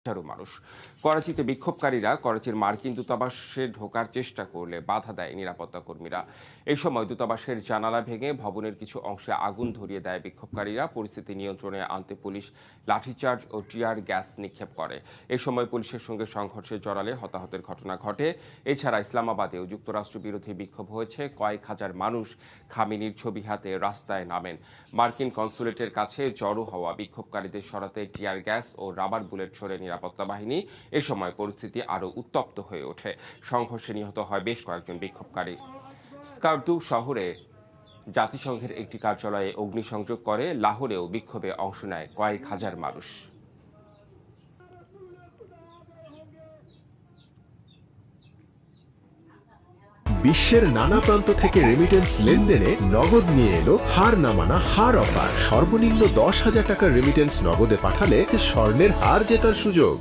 মানুষ। করাচিতে বিক্ষোভকারীরা করাচির মার্কিন দূতাবাসে ঢোকার চেষ্টা করলে বাধা দেয় নিরাপত্তা কর্মীরা। এই সময় দূতাবাসের জানালা ভেঙে ভবনের কিছু অংশে আগুন ধরিয়ে দেয় বিক্ষোভকারীরা। পরিস্থিতি নিয়ন্ত্রণে আনতে পুলিশ লাঠিচার্জ ও টিয়ার গ্যাস নিক্ষেপ করে। এই সময় পুলিশের সঙ্গে সংঘর্ষে জড়ালে হতাহতের ঘটনা ঘটে। এছাড়া ইসলামাবাদেও যুক্তরাষ্ট্র বিরোধী বিক্ষোভ হয়েছে। কয়েক হাজার মানুষ খামেনির ছবি হাতে রাস্তায় নামেন। মার্কিন কনসুলেটের কাছে জড়ো হওয়া বিক্ষোভকারীদের সরাতে টিয়ার গ্যাস ও রাবার বুলেট ছোড়ে নিরাপত্তা বাহিনী। এ সময় পরিস্থিতি আরও উত্তপ্ত হয়ে ওঠে। সংঘর্ষে নিহত হয় বেশ কয়েকজন বিক্ষোভকারী। স্কার্দু শহরে জাতিসংঘের একটি কার্যালয়ে অগ্নিসংযোগ করে। লাহোরেও বিক্ষোভে অংশ নেয় কয়েক হাজার মানুষ। বিশ্বের নানা প্রান্ত থেকে রেমিটেন্স লেনদেনে নগদ নিয়ে এলো হার না মানা হার অফার। সর্বনিম্ন 10,000 টাকার রেমিটেন্স নগদে পাঠালে স্বর্ণের হার জেতার সুযোগ।